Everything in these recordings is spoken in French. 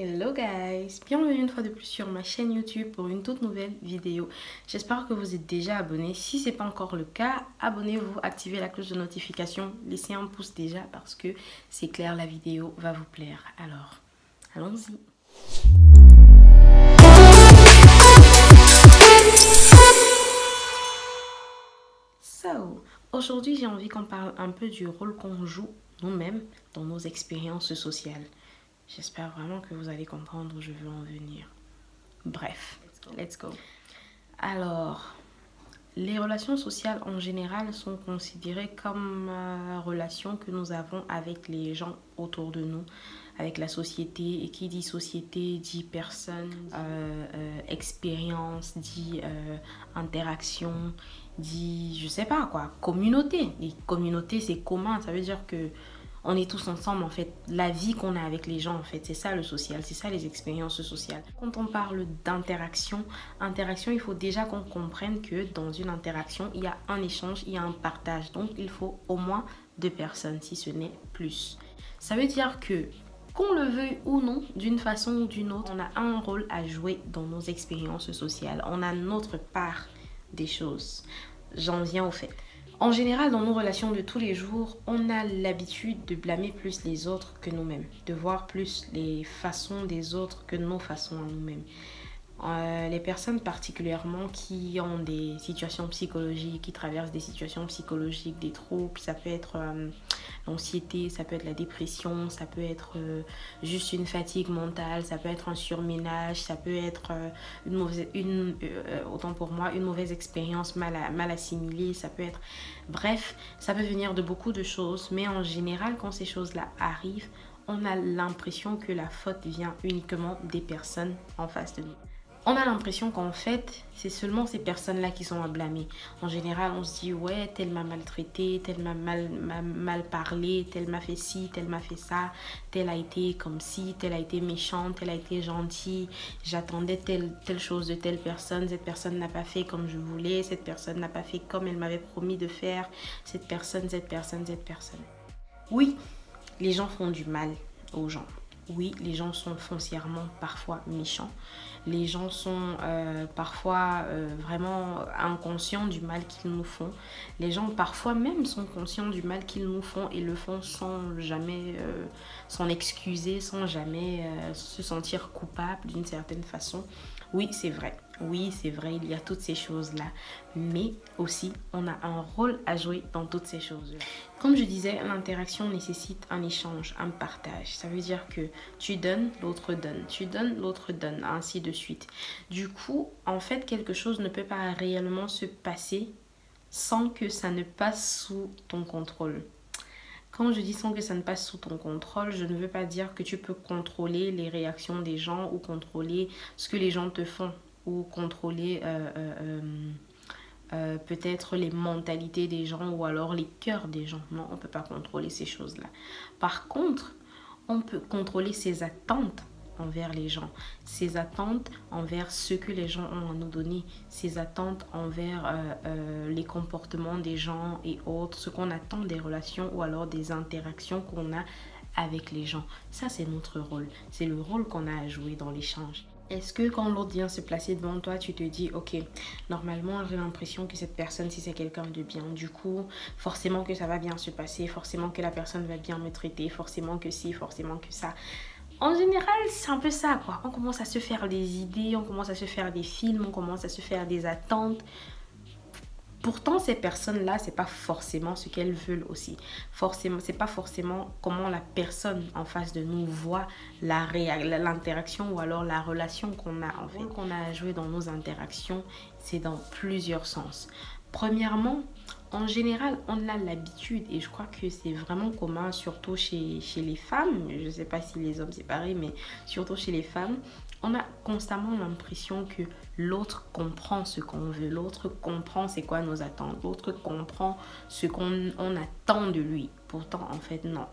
Hello guys, bienvenue une fois de plus sur ma chaîne YouTube pour une toute nouvelle vidéo. J'espère que vous êtes déjà abonnés. Si ce n'est pas encore le cas, abonnez-vous, activez la cloche de notification, laissez un pouce déjà parce que c'est clair, la vidéo va vous plaire. Alors, allons-y. Aujourd'hui j'ai envie qu'on parle un peu du rôle qu'on joue nous-mêmes dans nos expériences sociales. J'espère vraiment que vous allez comprendre où je veux en venir. Bref, let's go. Alors, les relations sociales en général sont considérées comme relations que nous avons avec les gens autour de nous, avec la société. Et qui dit société dit personne, expérience, dit interaction, dit je sais pas quoi, communauté. Et communauté c'est commun, ça veut dire que on est tous ensemble en fait, la vie qu'on a avec les gens en fait, c'est ça le social, c'est ça les expériences sociales. Quand on parle d'interaction, il faut déjà qu'on comprenne que dans une interaction, il y a un échange, il y a un partage. Donc il faut au moins 2 personnes, si ce n'est plus. Ça veut dire que qu'on le veuille ou non, d'une façon ou d'une autre, on a un rôle à jouer dans nos expériences sociales. On a notre part des choses. J'en viens au fait. En général, dans nos relations de tous les jours, on a l'habitude de blâmer plus les autres que nous-mêmes, de voir plus les façons des autres que nos façons à nous-mêmes. Les personnes particulièrement qui ont des situations psychologiques, qui traversent des situations psychologiques, des troubles, ça peut être l'anxiété, ça peut être la dépression, ça peut être juste une fatigue mentale, ça peut être un surménage, ça peut être autant pour moi, une mauvaise expérience mal assimilée, ça peut être... Bref, ça peut venir de beaucoup de choses, mais en général, quand ces choses-là arrivent, on a l'impression que la faute vient uniquement des personnes en face de nous. On a l'impression qu'en fait, c'est seulement ces personnes-là qui sont à blâmer. En général, on se dit, ouais, tel m'a maltraité, tel m'a mal parlé, tel m'a fait ci, tel m'a fait ça, tel a été comme ci, tel a été méchant, tel a été gentil. J'attendais telle chose de telle personne, cette personne n'a pas fait comme je voulais, cette personne n'a pas fait comme elle m'avait promis de faire, cette personne. Oui, les gens font du mal aux gens. Oui, les gens sont foncièrement parfois méchants. Les gens sont parfois vraiment inconscients du mal qu'ils nous font. Les gens parfois même sont conscients du mal qu'ils nous font et le font sans jamais s'en excuser, sans jamais se sentir coupable d'une certaine façon. Oui, c'est vrai. Oui, c'est vrai, il y a toutes ces choses-là. Mais aussi, on a un rôle à jouer dans toutes ces choses-là. Comme je disais, l'interaction nécessite un échange, un partage. Ça veut dire que tu donnes, l'autre donne. Tu donnes, l'autre donne, ainsi de suite. Du coup, en fait, quelque chose ne peut pas réellement se passer sans que ça ne passe sous ton contrôle. Quand je dis sans que ça ne passe sous ton contrôle, je ne veux pas dire que tu peux contrôler les réactions des gens ou contrôler ce que les gens te font ou contrôler peut-être les mentalités des gens ou alors les cœurs des gens. Non, on ne peut pas contrôler ces choses-là. Par contre, on peut contrôler ses attentes envers les gens, ses attentes envers ce que les gens ont à nous donner, ses attentes envers les comportements des gens et autres, ce qu'on attend des relations ou alors des interactions qu'on a avec les gens. Ça, c'est notre rôle. C'est le rôle qu'on a à jouer dans l'échange. Est-ce que quand l'autre vient se placer devant toi, tu te dis, ok, normalement j'ai l'impression que cette personne, si c'est quelqu'un de bien, du coup, forcément que ça va bien se passer, forcément que la personne va bien me traiter, forcément que ci, forcément que ça. En général, c'est un peu ça, quoi. On commence à se faire des idées, on commence à se faire des films, on commence à se faire des attentes. Pourtant, ces personnes-là, c'est pas forcément ce qu'elles veulent aussi. Forcément, c'est pas forcément comment la personne en face de nous voit l'interaction ou alors la relation qu'on a en fait. Qu'on a à jouer dans nos interactions, c'est dans plusieurs sens. Premièrement, en général, on a l'habitude, et je crois que c'est vraiment commun, surtout chez les femmes, je ne sais pas si les hommes c'est pareil, mais surtout chez les femmes, on a constamment l'impression que l'autre comprend ce qu'on veut, l'autre comprend c'est quoi nos attentes, l'autre comprend ce qu'on attend de lui. Pourtant, en fait, non.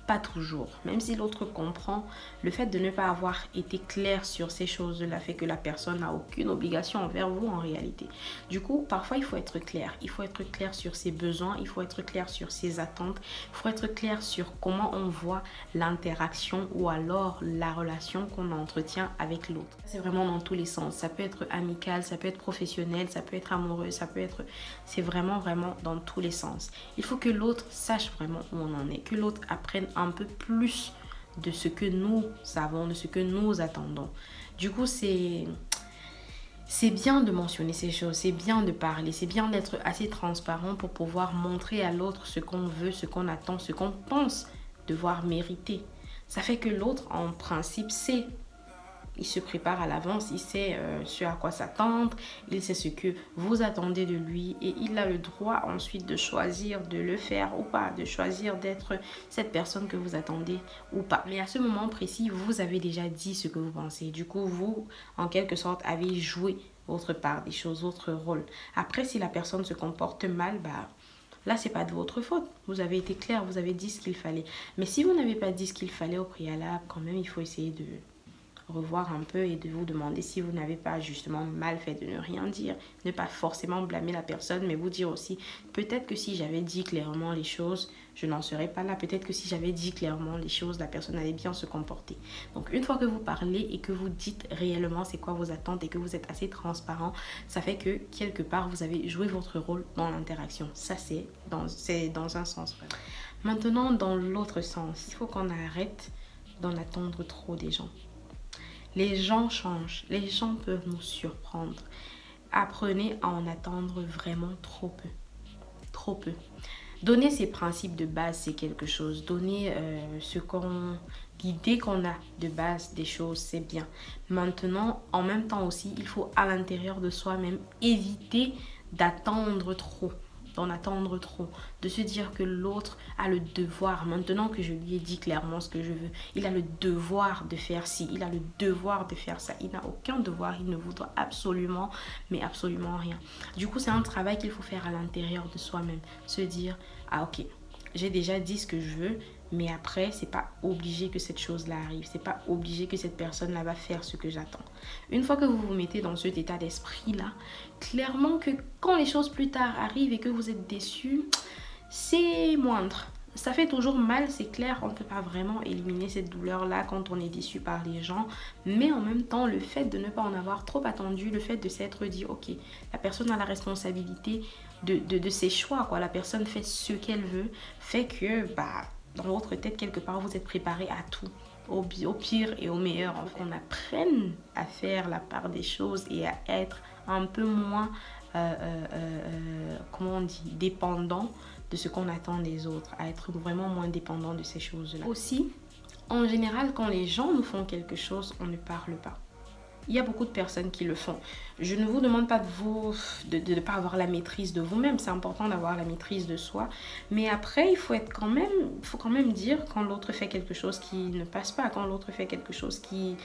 pas toujours. Même si l'autre comprend, le fait de ne pas avoir été clair sur ces choses-là fait que la personne n'a aucune obligation envers vous en réalité. Du coup, parfois, il faut être clair. Il faut être clair sur ses besoins, il faut être clair sur ses attentes, il faut être clair sur comment on voit l'interaction ou alors la relation qu'on entretient avec l'autre. C'est vraiment dans tous les sens. Ça peut être amical, ça peut être professionnel, ça peut être amoureux, ça peut être... C'est vraiment dans tous les sens. Il faut que l'autre sache vraiment où on en est, que l'autre apprenne un peu plus de ce que nous savons, de ce que nous attendons. Du coup, c'est bien de mentionner ces choses, c'est bien de parler, c'est bien d'être assez transparent pour pouvoir montrer à l'autre ce qu'on veut, ce qu'on attend, ce qu'on pense devoir mériter. Ça fait que l'autre, en principe, sait. Il se prépare à l'avance, il sait ce à quoi s'attendre, il sait ce que vous attendez de lui et il a le droit ensuite de choisir de le faire ou pas, de choisir d'être cette personne que vous attendez ou pas. Mais à ce moment précis, vous avez déjà dit ce que vous pensez. Du coup, vous, en quelque sorte, avez joué votre part des choses, votre rôle. Après, si la personne se comporte mal, là, c'est pas de votre faute. Vous avez été clair, vous avez dit ce qu'il fallait. Mais si vous n'avez pas dit ce qu'il fallait au préalable, quand même, il faut essayer de revoir un peu et de vous demander si vous n'avez pas justement mal fait de ne rien dire. Ne pas forcément blâmer la personne, mais vous dire aussi, peut-être que si j'avais dit clairement les choses, je n'en serais pas là. Peut-être que si j'avais dit clairement les choses, la personne allait bien se comporter. Donc, une fois que vous parlez et que vous dites réellement c'est quoi vos attentes et que vous êtes assez transparent, ça fait que quelque part, vous avez joué votre rôle dans l'interaction. Ça, c'est dans un sens. Maintenant, dans l'autre sens, il faut qu'on arrête d'en attendre trop des gens. Les gens changent, les gens peuvent nous surprendre. Apprenez à en attendre vraiment trop peu. Trop peu. Donner ses principes de base, c'est quelque chose. Donner l'idée qu'on a de base des choses, c'est bien. Maintenant, en même temps aussi, il faut à l'intérieur de soi-même éviter d'attendre trop. D'en attendre trop, de se dire que l'autre a le devoir, maintenant que je lui ai dit clairement ce que je veux, il a le devoir de faire ci, il a le devoir de faire ça, il n'a aucun devoir, il ne vous doit absolument, mais absolument rien. Du coup, c'est un travail qu'il faut faire à l'intérieur de soi-même, se dire, ah ok, j'ai déjà dit ce que je veux, mais après, c'est pas obligé que cette chose-là arrive. C'est pas obligé que cette personne-là va faire ce que j'attends. Une fois que vous vous mettez dans cet état d'esprit-là, clairement que quand les choses plus tard arrivent et que vous êtes déçu, c'est moindre. Ça fait toujours mal, c'est clair, on ne peut pas vraiment éliminer cette douleur-là quand on est déçu par les gens. Mais en même temps, le fait de ne pas en avoir trop attendu, le fait de s'être dit, ok, la personne a la responsabilité de ses choix, quoi. La personne fait ce qu'elle veut, fait que, dans votre tête, quelque part, vous êtes préparé à tout. Au pire et au meilleur. On apprenne à faire la part des choses et à être un peu moins, comment on dit, dépendant de ce qu'on attend des autres. À être vraiment moins dépendant de ces choses-là. Aussi, en général, quand les gens nous font quelque chose, on ne parle pas. Il y a beaucoup de personnes qui le font. Je ne vous demande pas de ne pas avoir la maîtrise de vous-même. C'est important d'avoir la maîtrise de soi. Mais après, il faut quand même dire quand l'autre fait quelque chose qui ne passe pas, quand l'autre fait quelque chose qui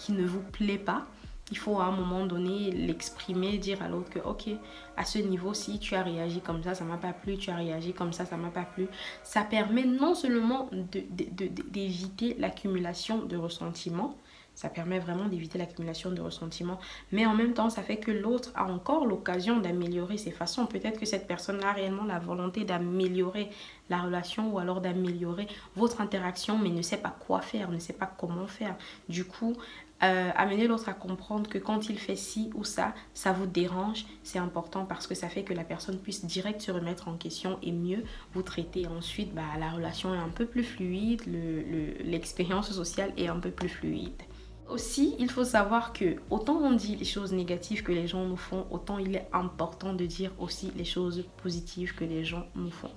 ne vous plaît pas. Il faut à un moment donné l'exprimer, dire à l'autre que ok, à ce niveau-ci, tu as réagi comme ça m'a pas plu, tu as réagi comme ça m'a pas plu. Ça permet non seulement d'éviter l'accumulation de ressentiments, ça permet vraiment d'éviter l'accumulation de ressentiments. Mais en même temps, ça fait que l'autre a encore l'occasion d'améliorer ses façons. Peut-être que cette personne a réellement la volonté d'améliorer la relation ou alors d'améliorer votre interaction, mais ne sait pas quoi faire, ne sait pas comment faire. Du coup, amener l'autre à comprendre que quand il fait ci ou ça vous dérange, c'est important parce que ça fait que la personne puisse direct se remettre en question et mieux vous traiter. Ensuite, la relation est un peu plus fluide, l'expérience sociale est un peu plus fluide. Aussi, il faut savoir que autant on dit les choses négatives que les gens nous font, autant il est important de dire aussi les choses positives que les gens nous font.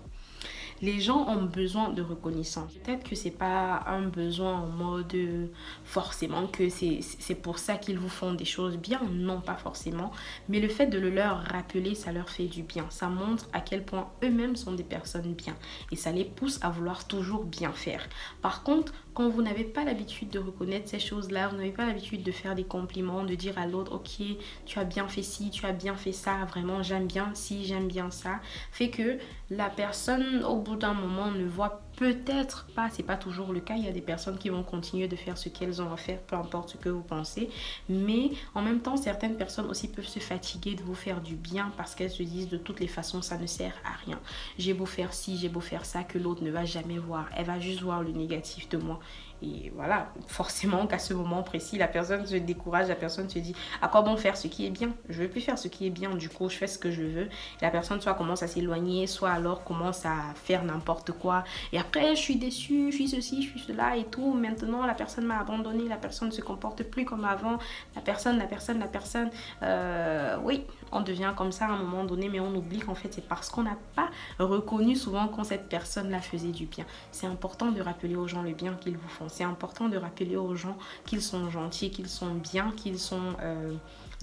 Les gens ont besoin de reconnaissance. Peut-être que c'est pas un besoin en mode forcément que c'est pour ça qu'ils vous font des choses bien. Non, pas forcément. Mais le fait de le leur rappeler, ça leur fait du bien. Ça montre à quel point eux-mêmes sont des personnes bien. Et ça les pousse à vouloir toujours bien faire. Par contre, quand vous n'avez pas l'habitude de reconnaître ces choses-là, vous n'avez pas l'habitude de faire des compliments, de dire à l'autre, ok, tu as bien fait ci, tu as bien fait ça, vraiment j'aime bien ci, j'aime bien ça, fait que la personne au bout d'un moment ne voit Peut-être pas, c'est pas toujours le cas. Il y a des personnes qui vont continuer de faire ce qu'elles ont à faire, peu importe ce que vous pensez. Mais en même temps, certaines personnes aussi peuvent se fatiguer de vous faire du bien parce qu'elles se disent de toutes les façons, ça ne sert à rien. J'ai beau faire ci, j'ai beau faire ça, que l'autre ne va jamais voir. Elle va juste voir le négatif de moi. Et voilà, forcément qu'à ce moment précis, la personne se décourage, la personne se dit à quoi bon faire ce qui est bien? Je ne veux plus faire ce qui est bien, du coup je fais ce que je veux. Et la personne soit commence à s'éloigner, soit alors commence à faire n'importe quoi. Et après je suis déçue, je suis ceci, je suis cela et tout. Maintenant la personne m'a abandonné, la personne ne se comporte plus comme avant. La personne, oui, on devient comme ça à un moment donné, mais on oublie qu'en fait c'est parce qu'on n'a pas reconnu souvent quand cette personne la faisait du bien. C'est important de rappeler aux gens le bien qu'ils vous font. C'est important de rappeler aux gens qu'ils sont gentils, qu'ils sont bien, qu'ils sont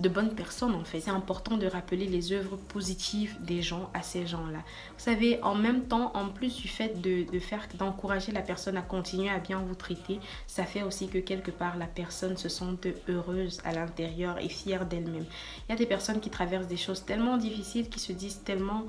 de bonnes personnes en fait. C'est important de rappeler les œuvres positives des gens à ces gens-là. Vous savez, en même temps, en plus du fait d'encourager la personne à continuer à bien vous traiter, ça fait aussi que quelque part la personne se sente heureuse à l'intérieur et fière d'elle-même. Il y a des personnes qui traversent des choses tellement difficiles, qui se disent tellement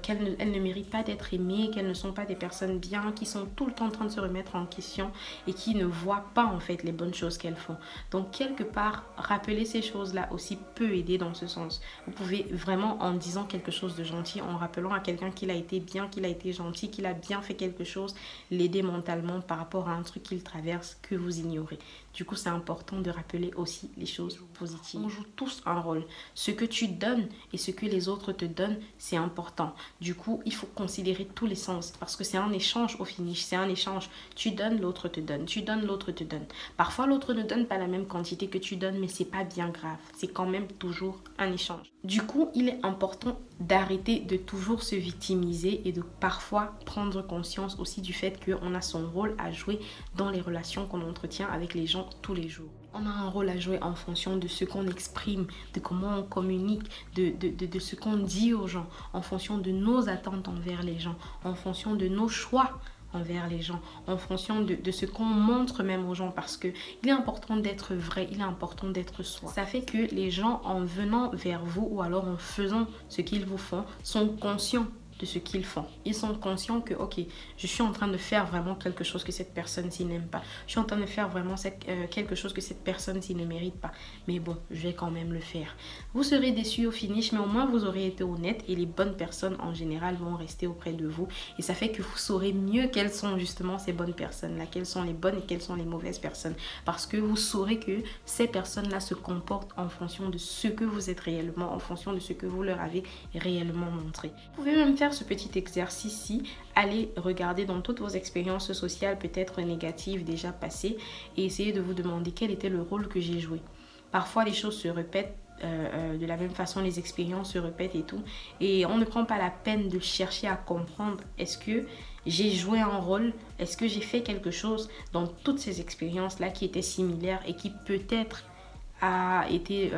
qu'elles ne méritent pas d'être aimées, qu'elles ne sont pas des personnes bien, qui sont tout le temps en train de se remettre en question et qui ne voient pas en fait les bonnes choses qu'elles font. Donc quelque part, rappeler ces choses-là aussi peut aider dans ce sens. Vous pouvez vraiment, en disant quelque chose de gentil, en rappelant à quelqu'un qu'il a été bien, qu'il a été gentil, qu'il a bien fait quelque chose, l'aider mentalement par rapport à un truc qu'il traverse que vous ignorez. Du coup, c'est important de rappeler aussi les choses positives. On joue tous un rôle. Ce que tu donnes et ce que les autres te donnent, c'est important. Du coup, il faut considérer tous les sens parce que c'est un échange au finish. C'est un échange. Tu donnes, l'autre te donne. Tu donnes, l'autre te donne. Parfois, l'autre ne donne pas la même quantité que tu donnes, mais c'est pas bien grave. C'est quand même toujours un échange. Du coup, il est important d'arrêter de toujours se victimiser et de parfois prendre conscience aussi du fait qu'on a son rôle à jouer dans les relations qu'on entretient avec les gens tous les jours. On a un rôle à jouer en fonction de ce qu'on exprime, de comment on communique, de ce qu'on dit aux gens, en fonction de nos attentes envers les gens, en fonction de nos choix envers les gens, en fonction de ce qu'on montre même aux gens, parce que il est important d'être vrai, il est important d'être soi. Ça fait que les gens, en venant vers vous ou alors en faisant ce qu'ils vous font, sont conscients de ce qu'ils font. Ils sont conscients que, ok, je suis en train de faire vraiment quelque chose que cette personne-ci n'aime pas. Je suis en train de faire vraiment quelque chose que cette personne-ci ne mérite pas. Mais bon, je vais quand même le faire. Vous serez déçus au finish, mais au moins vous aurez été honnête et les bonnes personnes en général vont rester auprès de vous. Et ça fait que vous saurez mieux quelles sont justement ces bonnes personnes-là, quelles sont les bonnes et quelles sont les mauvaises personnes. Parce que vous saurez que ces personnes-là se comportent en fonction de ce que vous êtes réellement, en fonction de ce que vous leur avez réellement montré. Vous pouvez même faire ce petit exercice-ci, allez regarder dans toutes vos expériences sociales peut-être négatives déjà passées et essayez de vous demander quel était le rôle que j'ai joué. Parfois les choses se répètent de la même façon, les expériences se répètent et tout, et on ne prend pas la peine de chercher à comprendre est-ce que j'ai joué un rôle, est-ce que j'ai fait quelque chose dans toutes ces expériences-là qui étaient similaires et qui peut-être a été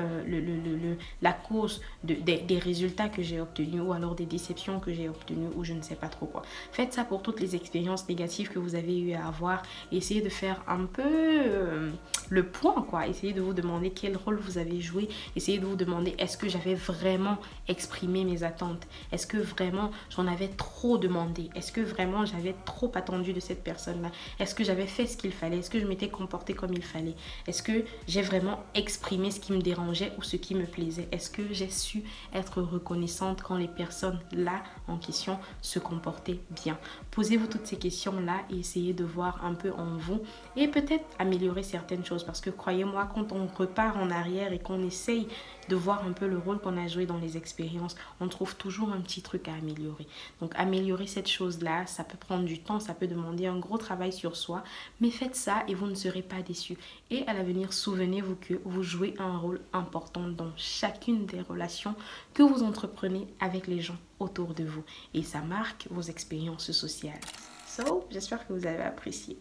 la cause des résultats que j'ai obtenus ou alors des déceptions que j'ai obtenues ou je ne sais pas trop quoi. Faites ça pour toutes les expériences négatives que vous avez eu à avoir. Essayez de faire un peu le point quoi. Essayez de vous demander quel rôle vous avez joué. Essayez de vous demander est-ce que j'avais vraiment exprimé mes attentes? Est-ce que vraiment j'en avais trop demandé? Est-ce que vraiment j'avais trop attendu de cette personne-là? Est-ce que j'avais fait ce qu'il fallait? Est-ce que je m'étais comportée comme il fallait? Est-ce que j'ai vraiment exprimer ce qui me dérangeait ou ce qui me plaisait? Est-ce que j'ai su être reconnaissante quand les personnes là en question se comportaient bien? Posez-vous toutes ces questions-là et essayez de voir un peu en vous et peut-être améliorer certaines choses parce que croyez-moi, quand on repart en arrière et qu'on essaye de voir un peu le rôle qu'on a joué dans les expériences, on trouve toujours un petit truc à améliorer. Donc améliorer cette chose-là, ça peut prendre du temps, ça peut demander un gros travail sur soi, mais faites ça et vous ne serez pas déçus. Et à l'avenir, souvenez-vous que vous jouez un rôle important dans chacune des relations que vous entreprenez avec les gens autour de vous. Et ça marque vos expériences sociales. So, j'espère que vous avez apprécié.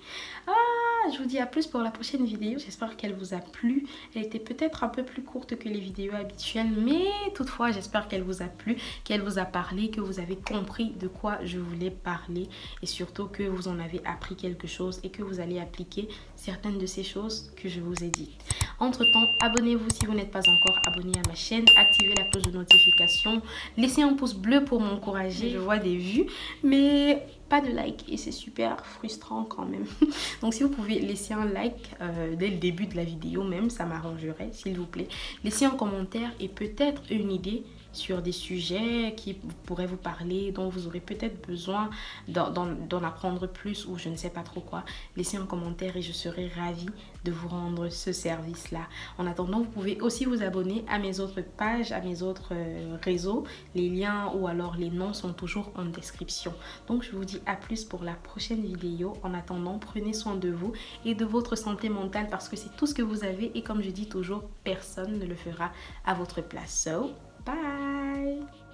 Je vous dis à plus pour la prochaine vidéo. J'espère qu'elle vous a plu. Elle était peut-être un peu plus courte que les vidéos habituelles, mais toutefois, j'espère qu'elle vous a plu, qu'elle vous a parlé, que vous avez compris de quoi je voulais parler et surtout que vous en avez appris quelque chose et que vous allez appliquer certaines de ces choses que je vous ai dites. Entre-temps, abonnez-vous si vous n'êtes pas encore abonné à ma chaîne, activez la cloche de notification, laissez un pouce bleu pour m'encourager. Je vois des vues, mais pas de like et c'est super frustrant quand même. Donc si vous pouvez laisser un like dès le début de la vidéo même, ça m'arrangerait s'il vous plaît. Laissez un commentaire et peut-être une idée sur des sujets qui pourraient vous parler, dont vous aurez peut-être besoin d'en apprendre plus ou je ne sais pas trop quoi. Laissez un commentaire et je serai ravie de vous rendre ce service-là. En attendant, vous pouvez aussi vous abonner à mes autres pages, à mes autres réseaux. Les liens ou alors les noms sont toujours en description. Donc je vous dis à plus pour la prochaine vidéo. En attendant, prenez soin de vous et de votre santé mentale parce que c'est tout ce que vous avez et comme je dis toujours, personne ne le fera à votre place. So, bye!